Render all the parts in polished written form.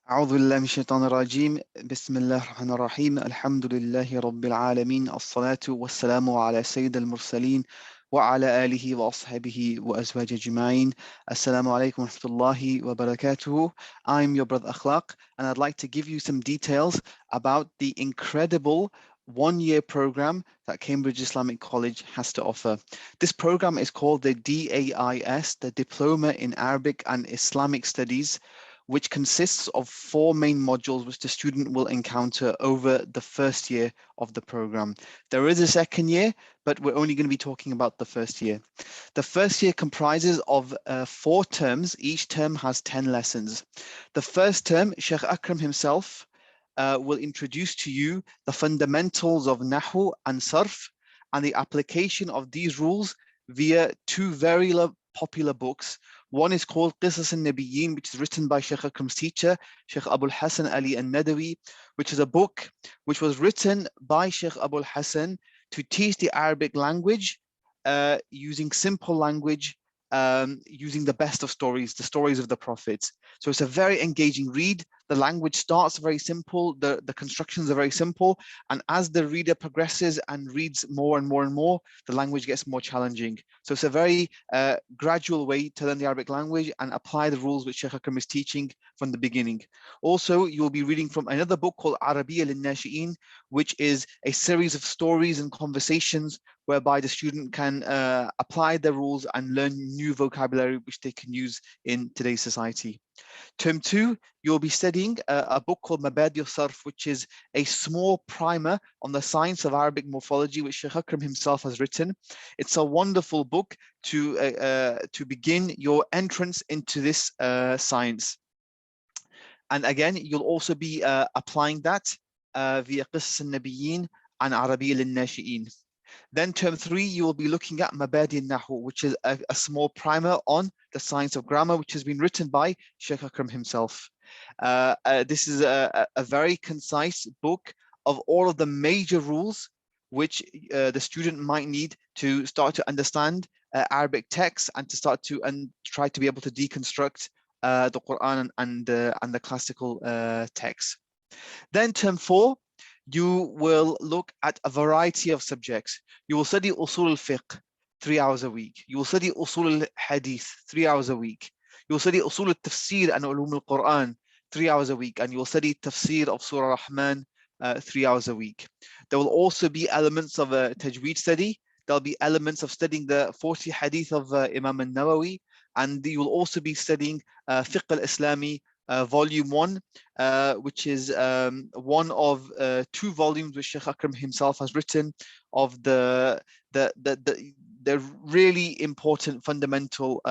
أعوذ بالله من الشيطان الرجيم بسم الله الرحمن الرحيم الحمد لله رب العالمين الصلاة والسلام على سيد المرسلين وعلى آله وأصحابه وأزواجه أجمعين. Assalamu alaikum wa rahmatullahi wa barakatuhu. I'm your brother Akhlaaq, and I'd like to give you some details about the incredible one-year program that Cambridge Islamic College has to offer. This program is called the DAIS, the Diploma in Arabic and Islamic Studies, which consists of 4 main modules which the student will encounter over the first year of the program. There is a second year, but we're only going to be talking about the first year. The first year comprises of 4 terms. Each term has 10 lessons. The first term, Sheikh Akram himself will introduce to you the fundamentals of Nahu and Sarf and the application of these rules via 2 very popular books. One is called Qisas al-Nabiyyin, which is written by Sheikh Akram's teacher, Sheikh Abul Hassan Ali al-Nadawi, which is a book which was written by Sheikh Abul Hassan to teach the Arabic language using simple language, using the best of stories, the stories of the prophets. So it's a very engaging read. The language starts very simple, the constructions are very simple, and as the reader progresses and reads more and more and more, the language gets more challenging. So it's a very gradual way to learn the Arabic language and apply the rules which Sheikh Akram is teaching from the beginning. Also, you'll be reading from another book called Arabiya lin-Nashi'in, which is a series of stories and conversations whereby the student can apply the rules and learn new vocabulary which they can use in today's society. Term 2, you'll be studying a book called Mabadi al-Sarf, which is a small primer on the science of Arabic morphology, which Sheikh Akram himself has written. It's a wonderful book to begin your entrance into this science. And again, you'll also be applying that via Qisas al-Nabiyyin and Arabiya lin-Nashi'in. Then term 3, you will be looking at Mabadi al-Nahu, which is a small primer on the science of grammar, which has been written by Sheikh Akram himself. This is a very concise book of all of the major rules which the student might need to start to understand Arabic texts and to start to try to be able to deconstruct the Quran and the classical texts. Then term 4, you will look at a variety of subjects. You will study Usul al-Fiqh 3 hours a week. You will study Usul al-Hadith 3 hours a week. You will study Usul al-Tafsir and Ulum al-Quran 3 hours a week. And you will study Tafsir of Surah Rahman 3 hours a week. There will also be elements of a Tajweed study. There'll be elements of studying the 40 Hadith of Imam al-Nawawi. And you will also be studying Fiqh al-Islami volume 1, which is one of 2 volumes which Sheikh Akram himself has written of the really important fundamental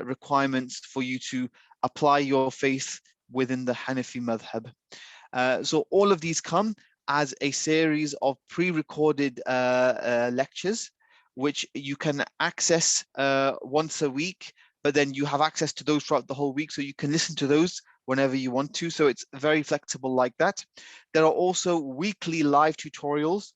requirements for you to apply your faith within the Hanafi madhab. So all of these come as a series of pre-recorded lectures which you can access once a week, but then you have access to those throughout the whole week, so you can listen to those whenever you want to. So it's very flexible like that. There are also weekly live tutorials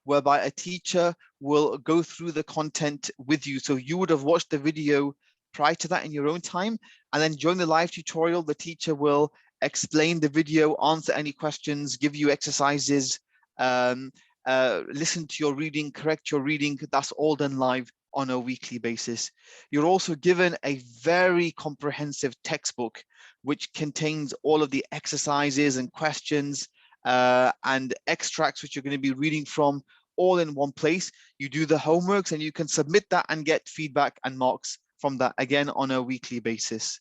whereby a teacher will go through the content with you. So you would have watched the video prior to that in your own time, and then during the live tutorial, the teacher will explain the video, answer any questions, give you exercises, listen to your reading, correct your reading. That's all done live on a weekly basis. You're also given a very comprehensive textbook which contains all of the exercises and questions and extracts which you're going to be reading from all in one place. You do the homeworks and you can submit that and get feedback and marks from that, again on a weekly basis.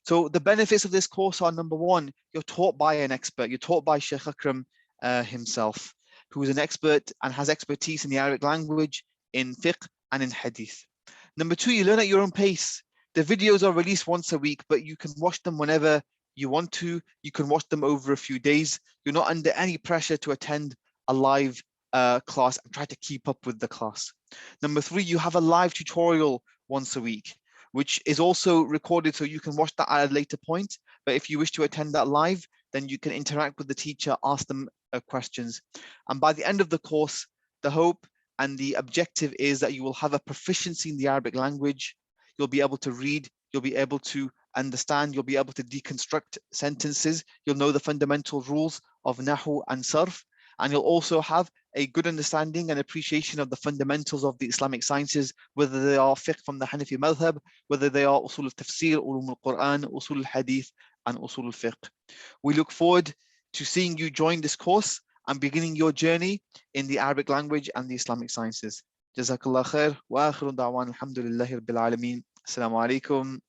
So the benefits of this course are, number 1, you're taught by an expert. You're taught by Sheikh Akram himself, who is an expert and has expertise in the Arabic language, in fiqh and in hadith. Number 2, you learn at your own pace. The videos are released once a week, but you can watch them whenever you want to. You can watch them over a few days. You're not under any pressure to attend a live class and try to keep up with the class. Number 3, you have a live tutorial once a week, which is also recorded, so you can watch that at a later point. But if you wish to attend that live, then you can interact with the teacher, ask them questions. And by the end of the course, the hope and the objective is that you will have a proficiency in the Arabic language. You'll be able to read, you'll be able to understand, you'll be able to deconstruct sentences, you'll know the fundamental rules of Nahu and Sarf, and you'll also have a good understanding and appreciation of the fundamentals of the Islamic sciences, whether they are fiqh from the Hanafi madhab, whether they are usul al-tafsir, ulum al-Quran, usul al-hadith, and usul al-fiqh. We look forward to seeing you join this course and beginning your journey in the Arabic language and the Islamic sciences. Jazakallah khair wa akhiru da'wan alhamdulillahi rabbil alameen. Assalamu alaikum